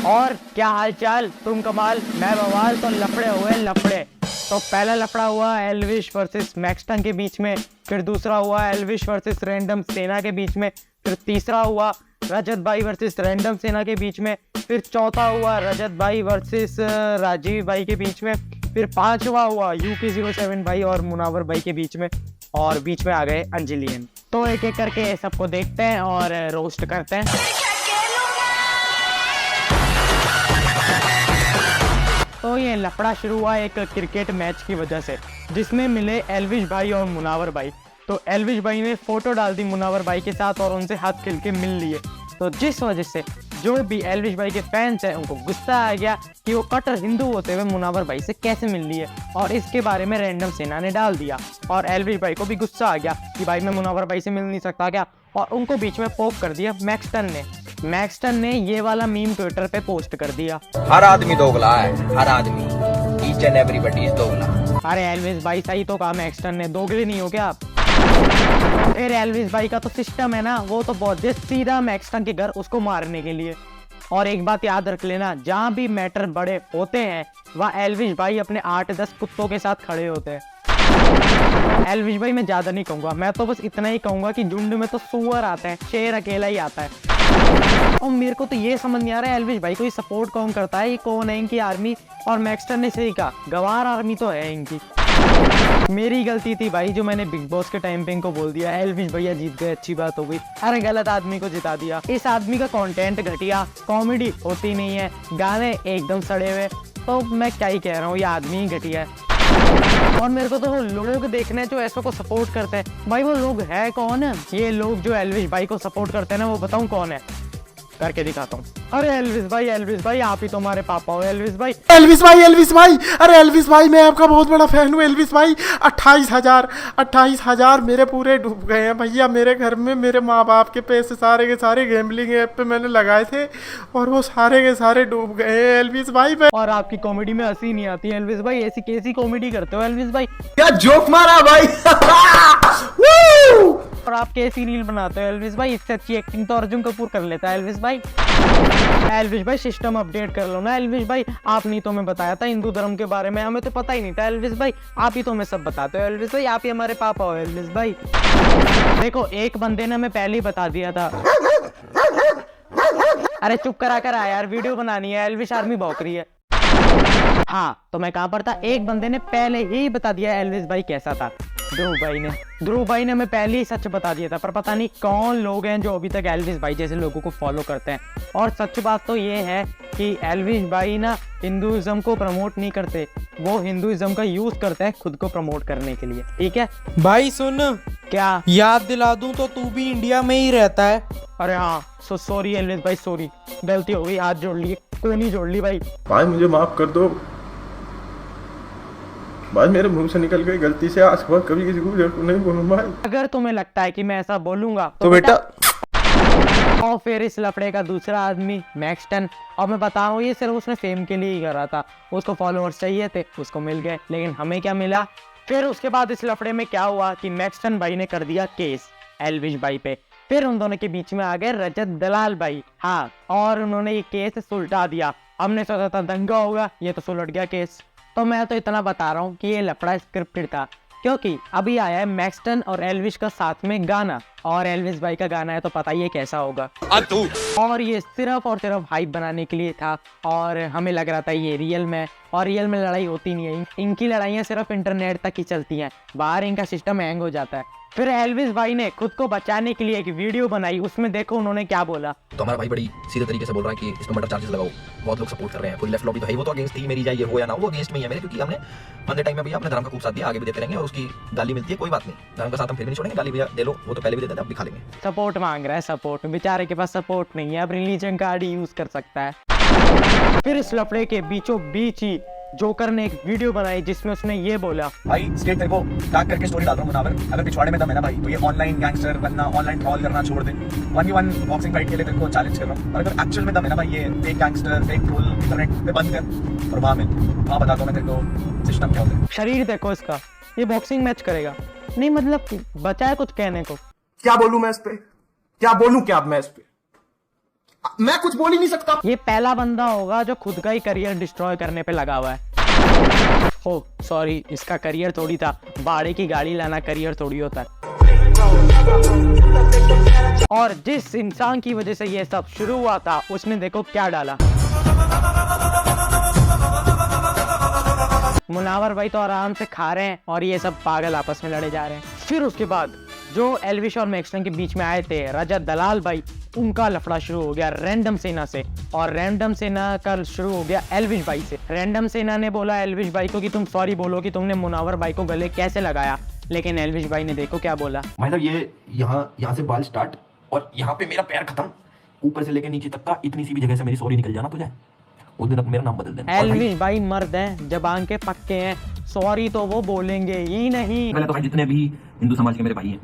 और क्या हाल चाल, तुम कमाल मैं बवाल। तो लफड़े हुए लफड़े। तो पहला लफड़ा हुआ एल्विश वर्सेस मैक्सटन के बीच में, फिर दूसरा हुआ एल्विश वर्सेस रैंडम सेना के बीच में, फिर तीसरा हुआ रजत भाई वर्सेस रैंडम सेना के बीच में, फिर चौथा हुआ रजत भाई वर्सेस राजीव भाई के बीच में, फिर पांचवा हुआ UK07 भाई और मुनावर भाई के बीच में, और बीच में आ गए अंजलियन। तो एक एक करके सबको देखते हैं और रोस्ट करते हैं। तो ये लफड़ा शुरू हुआ एक क्रिकेट मैच की वजह से, जिसमें मिले एल्विश भाई और मुनावर भाई। तो एल्विश भाई ने फोटो डाल दी मुनावर भाई के साथ और उनसे हाथ खिल के मिल लिए। तो जिस वजह से जो भी एल्विश भाई के फैंस हैं उनको गुस्सा आ गया कि वो कट्टर हिंदू होते हुए मुनावर भाई से कैसे मिल लिए, और इसके बारे में रैंडम सेना ने डाल दिया। और एल्विश भाई को भी गुस्सा आ गया कि भाई मैं मुनावर भाई से मिल नहीं सकता क्या, और उनको बीच में पोक कर दिया मैक्सटन ने ये वाला मीम ट्विटर पे पोस्ट कर दिया। हर आदमी दोगला है, हर आदमी, ईच एंड एवरीबॉडी इज दोगला। अरे एल्विश भाई सही तो कहा, मैक्सटन ने दोगले नहीं हो क्या आप? फिर एल्विश भाई का तो सिस्टम है ना, वो तो बहुत सीधा मैक्सटन के घर उसको मारने के लिए। और एक बात याद रख लेना, जहाँ भी मैटर बड़े होते हैं वहाँ एल्विश भाई अपने 8-10 कुत्तों के साथ खड़े होते हैं। एल्विश भाई मैं ज्यादा नहीं कहूंगा, मैं तो बस इतना ही कहूंगा कि झुंड में तो सुअर आता है, शेर अकेला ही आता है। और मेरे को तो ये समझ नहीं आ रहा है एल्विश भाई को ये सपोर्ट कौन करता है, ये कौन है इनकी आर्मी। और मैक्सटन ने सही कहा, गवार आर्मी तो है इनकी। मेरी गलती थी भाई जो मैंने बिग बॉस के टाइम पे इनको बोल दिया एल्विश भैया जीत गए, अच्छी बात हो गई। अरे गलत आदमी को जिता दिया। इस आदमी का कंटेंट घटिया, कॉमेडी होती नहीं है, गाने एकदम सड़े हुए। तो मैं क्या ही कह रहा हूँ, ये आदमी ही घटिया है। और मेरे को तो वो लोग देखने हैं जो ऐसो को सपोर्ट करते हैं। भाई वो लोग है कौन है? ये लोग जो एल्विश भाई को सपोर्ट करते हैं ना, वो बताऊं कौन है, करके दिखाता हूँ। अरे एल्विश भाई आप ही तुम्हारे पापा हो। एल्विश भाई, अरे एल्विश भाई मैं आपका बहुत बड़ा फैन हूँ। एल्विश भाई 28,000 मेरे पूरे डूब गए हैं भैया। मेरे घर में मेरे माँ बाप के पैसे सारे के सारे गैम्बलिंग ऐप पे मैंने लगाए थे और वो सारे के सारे डूब गए हैं एल्विश भाई। और आपकी कॉमेडी में हंसी नहीं आती है एल्विश भाई, ऐसी कैसी कॉमेडी करते हो एल्विश भाई? क्या जोक मारा भाई। और आप कैसी रील बनाते हो एल्विश भाई? इससे अच्छी एक्टिंग तो अर्जुन कपूर कर लेता है एल्विश भाई। एल्विश भाई सिस्टम अपडेट कर लो ना एल्विश भाई। आप नहीं तो हमें बताया था हिंदू धर्म के बारे में, हमें तो पता ही नहीं था एल्विश भाई। आप ही तो हमें सब बताते हो एल्विश भाई, आप ही हमारे पापा हो एल्विश भाई। देखो एक बंदे ने हमें पहले ही बता दिया था। अरे चुप करा कर आ यार, वीडियो बनानी है, एल्विश आर्मी भौंक रही है। हाँ तो मैं कहाँ पर था, एक बंदे ने पहले ही बता दिया एल्विश भाई कैसा था। ध्रुव भाई ने हमें पहले ही सच बता दिया था, पर पता नहीं कौन लोग हैं जो अभी तक एल्विश भाई जैसे लोगों को फॉलो करते हैं। और सच बात तो ये है कि एल्विश भाई ना हिंदुइज्म को प्रमोट नहीं करते, वो हिंदुइज्म का यूज करते हैं खुद को प्रमोट करने के लिए। ठीक है भाई सुन, क्या याद दिला दूं तो तू भी इंडिया में ही रहता है। अरे हाँ सॉरी एल्विश भाई, सॉरी, गलती हो गई, हाथ जोड़ लिए, कोनी जोड़ ली भाई। भाई मुझे माफ कर दो भाई, मेरे मुंह से निकल गई गलती से, आज के बाद कभी किसी को नहीं बोलूंगा भाई। अगर तुम्हें लगता है कि मैं ऐसा बोलूंगा तो बेटा और फिर इस लफड़े का दूसरा आदमी मैक्सटन, और मैं बता रहा हूँ ये सिर्फ उसने फेम के लिए ही कर रहा था, उसको फॉलोअर्स चाहिए थे, उसको मिल गए। लेकिन हमें क्या मिला? फिर उसके बाद इस लफड़े में क्या हुआ कि मैक्सटन भाई ने कर दिया केस एल्विश भाई पे। फिर उन दोनों के बीच में आ गए रजत दलाल भाई, हाँ, और उन्होंने ये केस सुलटा दिया। हमने सोचा था दंगा होगा, ये तो सुलट गया केस। तो मैं तो इतना बता रहा हूँ कि ये लफड़ा स्क्रिप्टेड था, क्योंकि अभी आया है मैक्सटन और एल्विश का साथ में गाना, और एल्विश भाई का गाना है तो पता ही है कैसा होगा। और ये सिर्फ और सिर्फ हाइप बनाने के लिए था, और हमें लग रहा था ये रियल में, और रियल में लड़ाई होती नहीं है। इनकी लड़ाइयाँ सिर्फ इंटरनेट तक ही चलती हैं, बाहर इनका सिस्टम हैंग हो जाता है। फिर एल्विश भाई ने खुद को बचाने के लिए एक वीडियो बनाई, उसमें देखो उन्होंने क्या बोला। तो हमारा भाई बड़ी सीधे तरीके से बोल रहा है कि इसमें मर्डर चार्जेस लगाओ, बहुत लोग सपोर्ट कर रहे हैं, पूरी लेफ्ट लॉबी तो है, वो तो अगेंस्ट थी मेरी, जाए ये हो या ना वो अगेंस्ट में ही है मेरे, क्योंकि हमने मंदे टाइम में भैया अपने धर्म का खूब साथ दिया, आगे भी देते रहेंगे, और उसकी गाली मिलती है कोई बात नहीं, धर्म का साथ हम फिर भी नहीं छोड़ेंगे, गाली भैया दे लो, वो तो पहले भी देते थे, अब भी खा लेंगे। सपोर्ट मांग रहा है, सपोर्ट, बेचारे के पास सपोर्ट नहीं है, अब रिलीजन कार्ड ही यूज कर सकता है। फिर इस लफड़े के बीचों बीच ही जोकर ने एक वीडियो बनाई जिसमें उसने ये बोला, भाई स्टेट तेरे को टैग करके स्टोरी डाल रहा हूं मुनावर, अगर पिछवाड़े में दम है ना भाई तो ये ऑनलाइन गैंगस्टर बनना, ऑनलाइन ट्रॉल करना छोड़ दे, 1v1 बॉक्सिंग फाइट के लिए तेरे को चैलेंज कर रहा हूं, और अगर एक्चुअल में दम है ना भाई ये fake gangster, fake troll internet पे बंद कर और वहां बताता हूं मैं तेरे को सिस्टम क्या होता है। शरीर देखो इसका, ये बॉक्सिंग मैच करेगा नहीं, मतलब बचा है कुछ कहने को। क्या बोलूं मैं इस पे, क्या बोलूं क्या अब मैं इस पे? मैं कुछ बोल ही नहीं सकता। ये पहला बंदा होगा जो खुद का ही करियर डिस्ट्रॉय करने पे लगा हुआ है। ओ सॉरी, इसका करियर थोड़ी था, भाड़े की गाड़ी लाना करियर थोड़ी होता है। और जिस इंसान की वजह से ये सब शुरू हुआ था उसने देखो क्या डाला। मुनावर भाई तो आराम से खा रहे हैं और ये सब पागल आपस में लड़े जा रहे हैं। फिर उसके बाद जो एल्विश और मैक्सटन के बीच में आए थे रजत दलाल भाई, उनका लफड़ा शुरू हो गया रैंडम सेना से, और रैंडम सेना का शुरू हो गया एल्विश भाई से। रैंडम सेना ने बोला एल्विश भाई को कि तुम सॉरी बोलो कि तुमने मुनावर भाई को गले कैसे लगाया, लेकिन एल्विश भाई ने देखो क्या बोला। भाई साहब ये यहाँ से बाल स्टार्ट और यहाँ पे मेरा पैर खत्म, ऊपर से लेके नीचे तक का इतनी सी भी जगह से मेरी सॉरी निकल जाना तुझे, उस दिन मेरा नाम बदल देना। एल्विश भाई मर्द हैं, जबान के पक्के हैं, सॉरी तो वो बोलेंगे ही नहीं। पहले तो भाई जितने भी हिंदू समाज के मेरे भाई हैं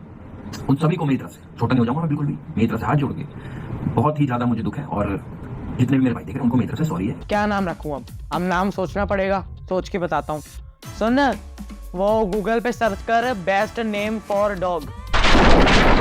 उन सभी को मेरी तरफ से, छोटा नहीं हो जाऊंगा मैं बिल्कुल भी, मेरी तरफ से हाथ जोड़ के बहुत ही ज्यादा मुझे दुख है, और जितने भी मेरे भाई देख रहे हैं उनको मेरी तरफ से सॉरी है। क्या नाम रखूं अब नाम सोचना पड़ेगा, सोच के बताता हूँ। सुन, वो गूगल पे सर्च कर बेस्ट नेम फॉर डॉग।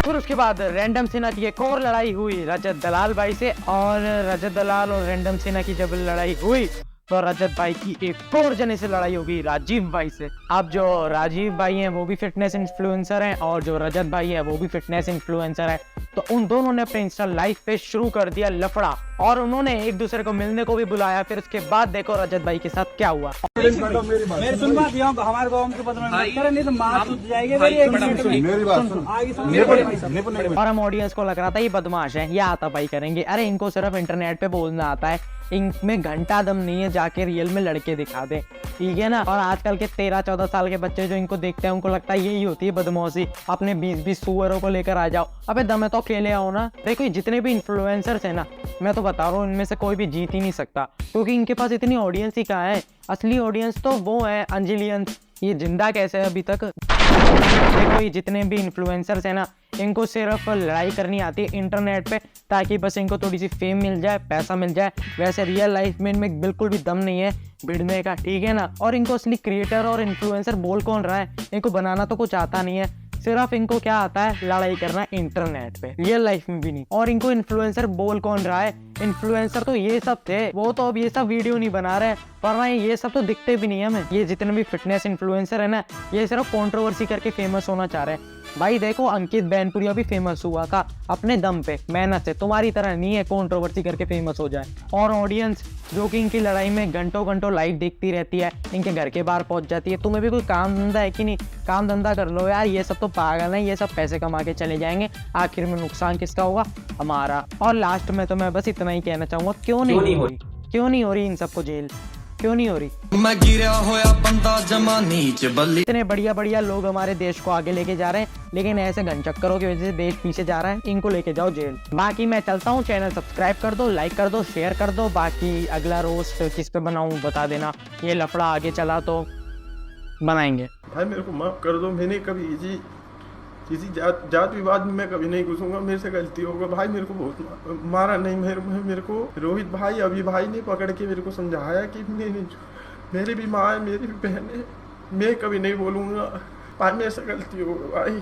फिर उसके बाद रैंडम सेना की एक और लड़ाई हुई रजत दलाल भाई से, और रजत दलाल और रैंडम सेना की जब लड़ाई हुई तो रजत भाई की एक और जने से लड़ाई होगी राजीव भाई से। अब जो राजीव भाई हैं वो भी फिटनेस इन्फ्लुएंसर हैं, और जो रजत भाई है वो भी फिटनेस इन्फ्लुएंसर है। तो उन दोनों ने अपने इंस्टा लाइव पे शुरू कर दिया लफड़ा, और उन्होंने एक दूसरे को मिलने को भी बुलाया। फिर उसके बाद देखो रजत भाई के साथ क्या हुआ। मेरी सुन बात, हमारे गाँव के बदनाम मत करे, नहीं तो मार सूझ जाएगी मेरी एक मिनट में। मेरी बात सुन। और हम ऑडियंस को लग रहा था ये बदमाश है, ये आतापाई करेंगे। अरे इनको सिर्फ इंटरनेट पे बोलना आता है, इनमें घंटा दम नहीं है जाके रियल में लड़के दिखा दे, ठीक है ना। और आजकल के 13-14 साल के बच्चे जो इनको देखते हैं उनको लगता है यही होती है बदमाशी, अपने 20-20 सुअरों को लेकर आ जाओ। अबे दम है तो अकेले आओ ना। देखो जितने भी इन्फ्लुएंसर्स है ना, मैं तो बता रहा हूँ इनमें से कोई भी जीत ही नहीं सकता, क्योंकि इनके पास इतनी ऑडियंस ही कहाँ है। असली ऑडियंस तो वो है अंजलियंस, ये जिंदा कैसे है अभी तक। देखो ये जितने भी इन्फ्लुएंसर्स है ना, इनको सिर्फ लड़ाई करनी आती है इंटरनेट पे, ताकि बस इनको थोड़ी सी फेम मिल जाए, पैसा मिल जाए। वैसे रियल लाइफ में इनमें बिल्कुल भी दम नहीं है भिड़ने का, ठीक है ना। और इनको असली क्रिएटर और इन्फ्लुएंसर बोल कौन रहा है, इनको बनाना तो कुछ आता नहीं है, सिर्फ इनको क्या आता है लड़ाई करना इंटरनेट पे, रियल लाइफ में भी नहीं। और इनको इन्फ्लुएंसर बोल कौन रहा है, इन्फ्लुएंसर तो ये सब थे, वो तो अब ये सब वीडियो नहीं बना रहे, वरना ये सब तो दिखते भी नहीं है हमें। ये जितने भी फिटनेस इन्फ्लुएंसर है ना, ये सिर्फ कंट्रोवर्सी करके फेमस होना चाह रहे हैं। भाई देखो अंकित बैनपुरिया भी फेमस हुआ था अपने दम पे, मेहनत से, तुम्हारी तरह नहीं है कंट्रोवर्सी करके फेमस हो जाए। और ऑडियंस जो कि इनकी लड़ाई में घंटों घंटों लाइव देखती रहती है, इनके घर के बाहर पहुंच जाती है। तुम्हें भी कोई काम धंधा है कि नहीं, काम धंधा कर लो यार, ये सब तो पागल है, ये सब पैसे कमा के चले जाएंगे, आखिर में नुकसान किसका होगा, हमारा। और लास्ट में तो मैं बस इतना ही कहना चाहूंगा, क्यों नहीं हो रही इन सबको जेल, क्यों नहीं हो रही। मैं गिरा होया बंदा जमा नीच बल्ली। इतने बढ़िया बढ़िया लोग हमारे देश को आगे लेके जा रहे हैं, लेकिन ऐसे घनचक्करों की वजह से देश पीछे जा रहा है, इनको लेके जाओ जेल। बाकी मैं चलता हूँ, चैनल सब्सक्राइब कर दो, लाइक कर दो, शेयर कर दो। बाकी अगला रोस्ट किस पे बनाऊँ बता देना, ये लफड़ा आगे चला तो बनाएंगे। भाई मेरे को माफ़ कर दो, मैंने कभी किसी जात विवाद में मैं कभी नहीं घुसूंगा, मेरे से गलती होगा। भाई मेरे को बहुत मारा नहीं, मेरे को रोहित भाई अभी भाई ने पकड़ के मेरे को समझाया कि मेरी भी माँ है, मेरी भी बहन है, मैं कभी नहीं बोलूँगा भाई मेरे से गलती होगा भाई।